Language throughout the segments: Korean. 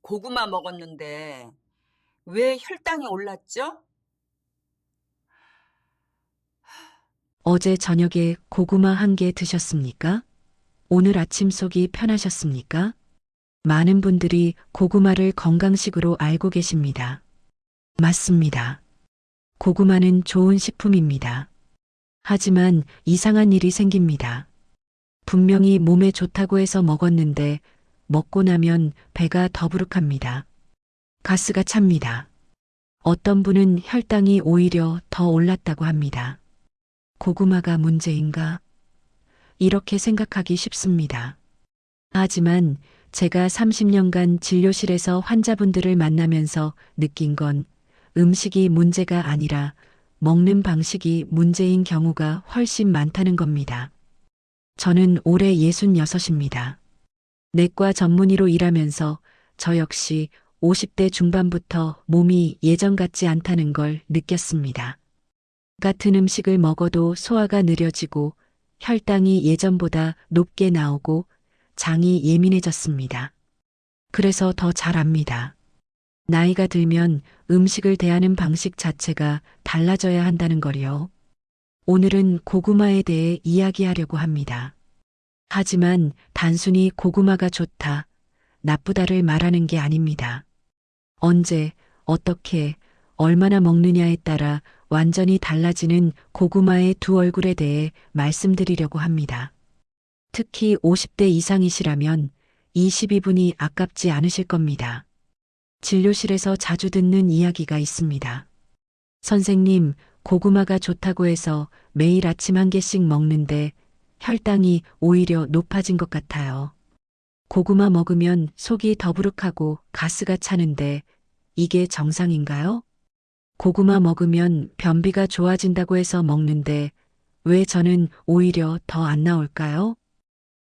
고구마 먹었는데 왜 혈당이 올랐죠? 어제 저녁에 고구마 한 개 드셨습니까? 오늘 아침 속이 편하셨습니까? 많은 분들이 고구마를 건강식으로 알고 계십니다. 맞습니다. 고구마는 좋은 식품입니다. 하지만 이상한 일이 생깁니다. 분명히 몸에 좋다고 해서 먹었는데 먹고 나면 배가 더부룩합니다. 가스가 찹니다. 어떤 분은 혈당이 오히려 더 올랐다고 합니다. 고구마가 문제인가? 이렇게 생각하기 쉽습니다. 하지만 제가 30년간 진료실에서 환자분들을 만나면서 느낀 건 음식이 문제가 아니라 먹는 방식이 문제인 경우가 훨씬 많다는 겁니다. 저는 올해 66입니다. 내과 전문의로 일하면서 저 역시 50대 중반부터 몸이 예전 같지 않다는 걸 느꼈습니다. 같은 음식을 먹어도 소화가 느려지고 혈당이 예전보다 높게 나오고 장이 예민해졌습니다. 그래서 더 잘 압니다. 나이가 들면 음식을 대하는 방식 자체가 달라져야 한다는 거요. 오늘은 고구마에 대해 이야기하려고 합니다. 하지만 단순히 고구마가 좋다, 나쁘다를 말하는 게 아닙니다. 언제, 어떻게, 얼마나 먹느냐에 따라 완전히 달라지는 고구마의 두 얼굴에 대해 말씀드리려고 합니다. 특히 50대 이상이시라면 이 12분이 아깝지 않으실 겁니다. 진료실에서 자주 듣는 이야기가 있습니다. 선생님, 고구마가 좋다고 해서 매일 아침 한 개씩 먹는데 혈당이 오히려 높아진 것 같아요. 고구마 먹으면 속이 더부룩하고 가스가 차는데 이게 정상인가요? 고구마 먹으면 변비가 좋아진다고 해서 먹는데 왜 저는 오히려 더 안 나올까요?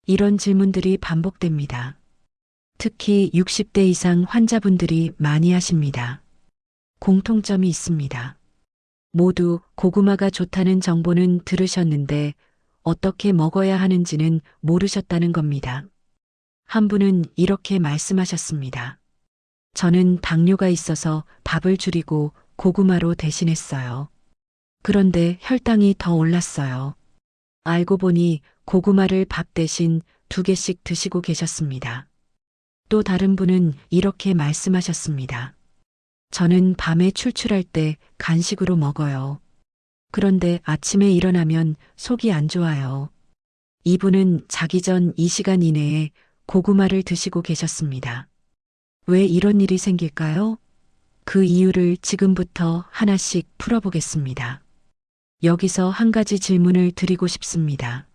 이런 질문들이 반복됩니다. 특히 60대 이상 환자분들이 많이 하십니다. 공통점이 있습니다. 모두 고구마가 좋다는 정보는 들으셨는데 어떻게 먹어야 하는지는 모르셨다는 겁니다. 한 분은 이렇게 말씀하셨습니다. 저는 당뇨가 있어서 밥을 줄이고 고구마로 대신했어요. 그런데 혈당이 더 올랐어요. 알고 보니 고구마를 밥 대신 2개씩 드시고 계셨습니다. 또 다른 분은 이렇게 말씀하셨습니다. 저는 밤에 출출할 때 간식으로 먹어요. 그런데 아침에 일어나면 속이 안 좋아요. 이분은 자기 전 2시간 이내에 고구마를 드시고 계셨습니다. 왜 이런 일이 생길까요? 그 이유를 지금부터 하나씩 풀어보겠습니다. 여기서 한 가지 질문을 드리고 싶습니다.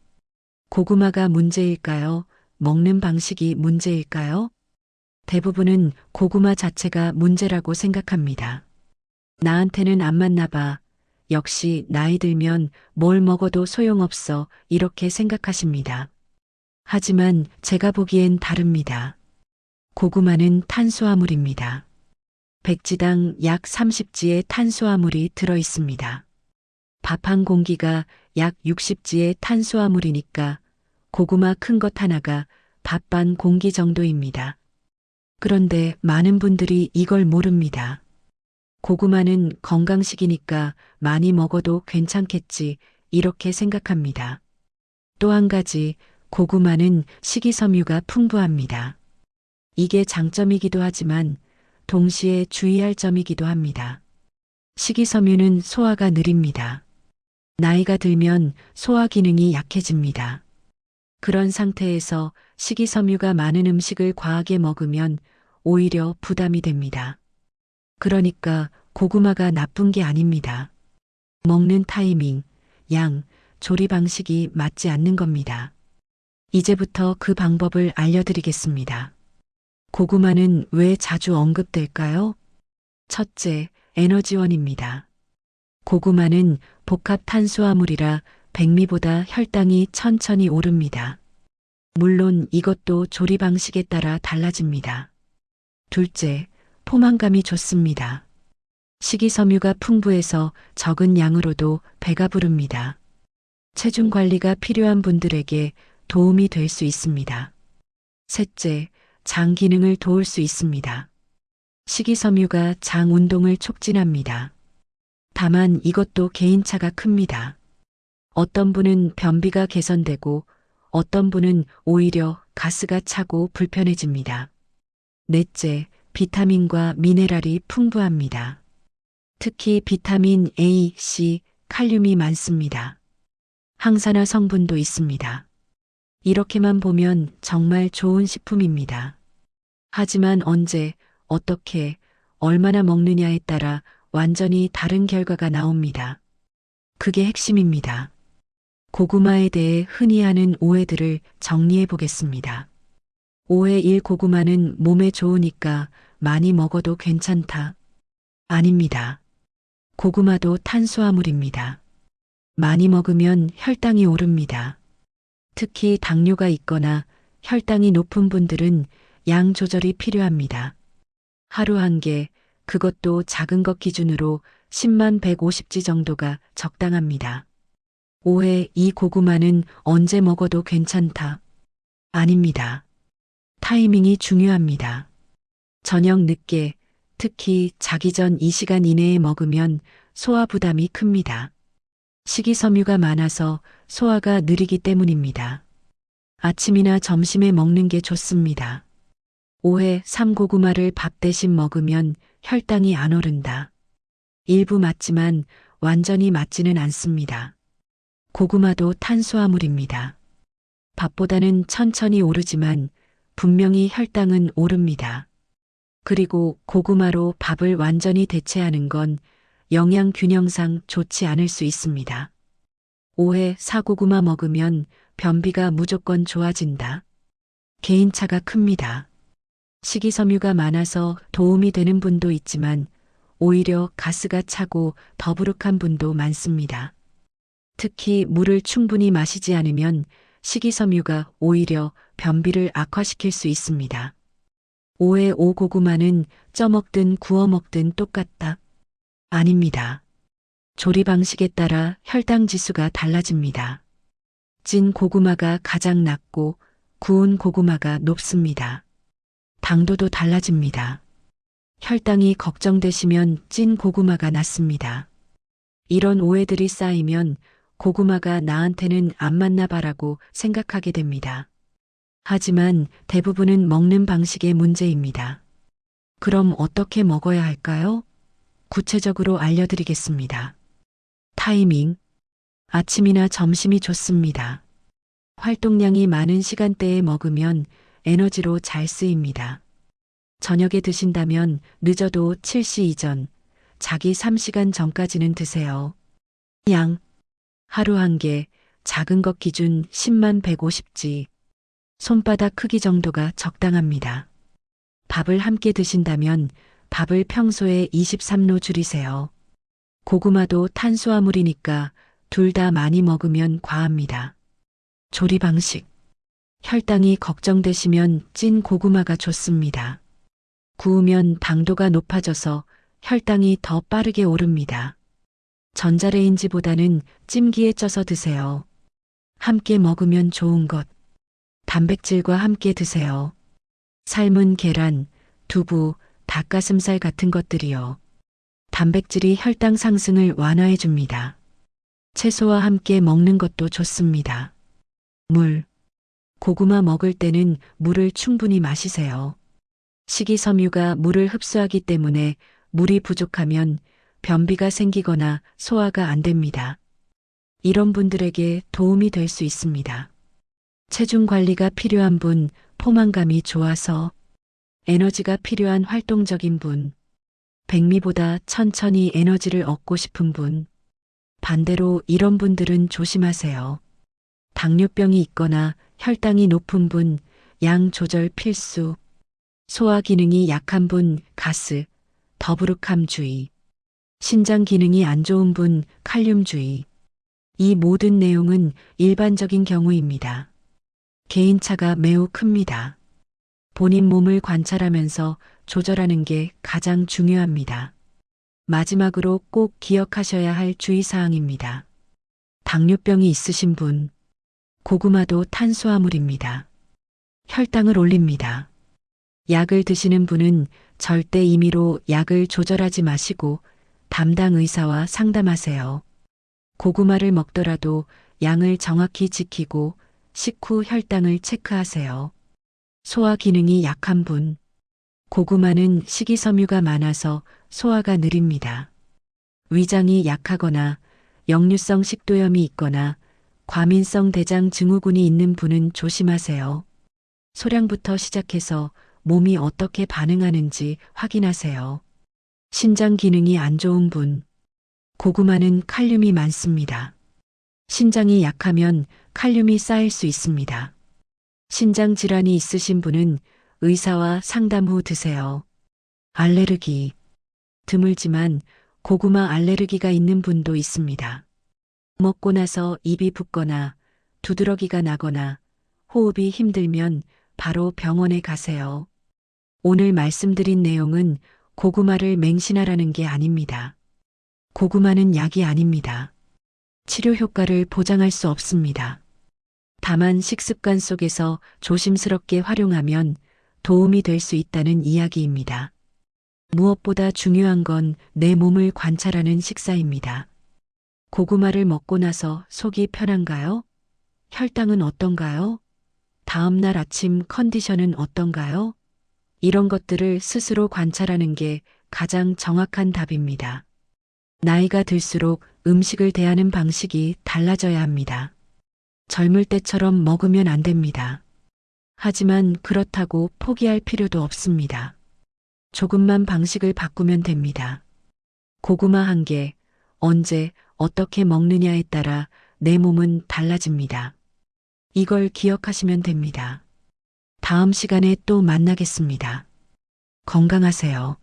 고구마가 문제일까요? 먹는 방식이 문제일까요? 대부분은 고구마 자체가 문제라고 생각합니다. 나한테는 안 맞나 봐. 역시 나이 들면 뭘 먹어도 소용없어. 이렇게 생각하십니다. 하지만 제가 보기엔 다릅니다. 고구마는 탄수화물입니다. 백지당 약 30지의 탄수화물이 들어 있습니다. 밥 한 공기가 약 60지의 탄수화물이니까 고구마 큰 것 하나가 밥 반 공기 정도입니다. 그런데 많은 분들이 이걸 모릅니다. 고구마는 건강식이니까 많이 먹어도 괜찮겠지 이렇게 생각합니다. 또 한 가지 고구마는 식이섬유가 풍부합니다. 이게 장점이기도 하지만 동시에 주의할 점이기도 합니다. 식이섬유는 소화가 느립니다. 나이가 들면 소화 기능이 약해집니다. 그런 상태에서 식이섬유가 많은 음식을 과하게 먹으면 오히려 부담이 됩니다. 그러니까 고구마가 나쁜 게 아닙니다. 먹는 타이밍, 양, 조리 방식이 맞지 않는 겁니다. 이제부터 그 방법을 알려드리겠습니다. 고구마는 왜 자주 언급될까요? 첫째, 에너지원입니다. 고구마는 복합 탄수화물이라 백미보다 혈당이 천천히 오릅니다. 물론 이것도 조리 방식에 따라 달라집니다. 둘째, 포만감이 좋습니다. 식이섬유가 풍부해서 적은 양으로도 배가 부릅니다. 체중 관리가 필요한 분들에게 도움이 될 수 있습니다. 셋째, 장 기능을 도울 수 있습니다. 식이섬유가 장 운동을 촉진합니다. 다만 이것도 개인차가 큽니다. 어떤 분은 변비가 개선되고 어떤 분은 오히려 가스가 차고 불편해집니다. 넷째, 비타민과 미네랄이 풍부합니다. 특히 비타민 A, C, 칼륨이 많습니다. 항산화 성분도 있습니다. 이렇게만 보면 정말 좋은 식품입니다. 하지만 언제, 어떻게, 얼마나 먹느냐에 따라 완전히 다른 결과가 나옵니다. 그게 핵심입니다. 고구마에 대해 흔히 하는 오해들을 정리해 보겠습니다. 오해 1. 고구마는 몸에 좋으니까 많이 먹어도 괜찮다. 아닙니다. 고구마도 탄수화물입니다. 많이 먹으면 혈당이 오릅니다. 특히 당뇨가 있거나 혈당이 높은 분들은 양 조절이 필요합니다. 하루 한 개, 그것도 작은 것 기준으로 10만 150지 정도가 적당합니다. 오해 2. 고구마는 언제 먹어도 괜찮다. 아닙니다. 타이밍이 중요합니다. 저녁 늦게, 특히 자기 전 2시간 이내에 먹으면 소화 부담이 큽니다. 식이섬유가 많아서 소화가 느리기 때문입니다. 아침이나 점심에 먹는 게 좋습니다. 오해 3. 고구마를 밥 대신 먹으면 혈당이 안 오른다. 일부 맞지만 완전히 맞지는 않습니다. 고구마도 탄수화물입니다. 밥보다는 천천히 오르지만 분명히 혈당은 오릅니다. 그리고 고구마로 밥을 완전히 대체하는 건 영양 균형상 좋지 않을 수 있습니다. 오해 4. 고구마 먹으면 변비가 무조건 좋아진다. 개인차가 큽니다. 식이섬유가 많아서 도움이 되는 분도 있지만 오히려 가스가 차고 더부룩한 분도 많습니다. 특히 물을 충분히 마시지 않으면 식이섬유가 오히려 변비를 악화시킬 수 있습니다. 오해 5. 고구마는 쪄먹든 구워 먹든 똑같다. 아닙니다. 조리 방식에 따라 혈당 지수가 달라집니다. 찐 고구마가 가장 낮고 구운 고구마가 높습니다. 당도도 달라집니다. 혈당이 걱정되시면 찐 고구마가 낫습니다. 이런 오해들이 쌓이면 고구마가 나한테는 안 맞나 봐라고 생각하게 됩니다. 하지만 대부분은 먹는 방식의 문제입니다. 그럼 어떻게 먹어야 할까요? 구체적으로 알려드리겠습니다. 타이밍. 아침이나 점심이 좋습니다. 활동량이 많은 시간대에 먹으면 에너지로 잘 쓰입니다. 저녁에 드신다면 늦어도 7시 이전, 자기 3시간 전까지는 드세요. 양. 하루 한 개, 작은 것 기준 10만 150지. 손바닥 크기 정도가 적당합니다. 밥을 함께 드신다면 밥을 평소에 23로 줄이세요. 고구마도 탄수화물이니까 둘 다 많이 먹으면 과합니다. 조리 방식. 혈당이 걱정되시면 찐 고구마가 좋습니다. 구우면 당도가 높아져서 혈당이 더 빠르게 오릅니다. 전자레인지보다는 찜기에 쪄서 드세요. 함께 먹으면 좋은 것. 단백질과 함께 드세요. 삶은 계란, 두부, 닭가슴살 같은 것들이요. 단백질이 혈당 상승을 완화해 줍니다. 채소와 함께 먹는 것도 좋습니다. 물. 고구마 먹을 때는 물을 충분히 마시세요. 식이섬유가 물을 흡수하기 때문에 물이 부족하면 변비가 생기거나 소화가 안 됩니다. 이런 분들에게 도움이 될 수 있습니다. 체중 관리가 필요한 분, 포만감이 좋아서 에너지가 필요한 활동적인 분, 백미보다 천천히 에너지를 얻고 싶은 분, 반대로 이런 분들은 조심하세요. 당뇨병이 있거나 혈당이 높은 분, 양 조절 필수, 소화 기능이 약한 분, 가스, 더부룩함 주의, 신장 기능이 안 좋은 분, 칼륨 주의. 이 모든 내용은 일반적인 경우입니다. 개인차가 매우 큽니다. 본인 몸을 관찰하면서 조절하는 게 가장 중요합니다. 마지막으로 꼭 기억하셔야 할 주의사항입니다. 당뇨병이 있으신 분, 고구마도 탄수화물입니다. 혈당을 올립니다. 약을 드시는 분은 절대 임의로 약을 조절하지 마시고 담당 의사와 상담하세요. 고구마를 먹더라도 양을 정확히 지키고 식후 혈당을 체크하세요. 소화 기능이 약한 분. 고구마는 식이섬유가 많아서 소화가 느립니다. 위장이 약하거나 역류성 식도염이 있거나 과민성 대장 증후군이 있는 분은 조심하세요. 소량부터 시작해서 몸이 어떻게 반응하는지 확인하세요. 신장 기능이 안 좋은 분. 고구마는 칼륨이 많습니다. 신장이 약하면 칼륨이 쌓일 수 있습니다. 신장 질환이 있으신 분은 의사와 상담 후 드세요. 알레르기. 드물지만 고구마 알레르기가 있는 분도 있습니다. 먹고 나서 입이 붓거나 두드러기가 나거나 호흡이 힘들면 바로 병원에 가세요. 오늘 말씀드린 내용은 고구마를 맹신하라는 게 아닙니다. 고구마는 약이 아닙니다. 치료 효과를 보장할 수 없습니다. 다만 식습관 속에서 조심스럽게 활용하면 도움이 될 수 있다는 이야기입니다. 무엇보다 중요한 건 내 몸을 관찰하는 식사입니다. 고구마를 먹고 나서 속이 편한가요? 혈당은 어떤가요? 다음날 아침 컨디션은 어떤가요? 이런 것들을 스스로 관찰하는 게 가장 정확한 답입니다. 나이가 들수록 음식을 대하는 방식이 달라져야 합니다. 젊을 때처럼 먹으면 안 됩니다. 하지만 그렇다고 포기할 필요도 없습니다. 조금만 방식을 바꾸면 됩니다. 고구마 한 개, 언제, 어떻게 먹느냐에 따라 내 몸은 달라집니다. 이걸 기억하시면 됩니다. 다음 시간에 또 만나겠습니다. 건강하세요.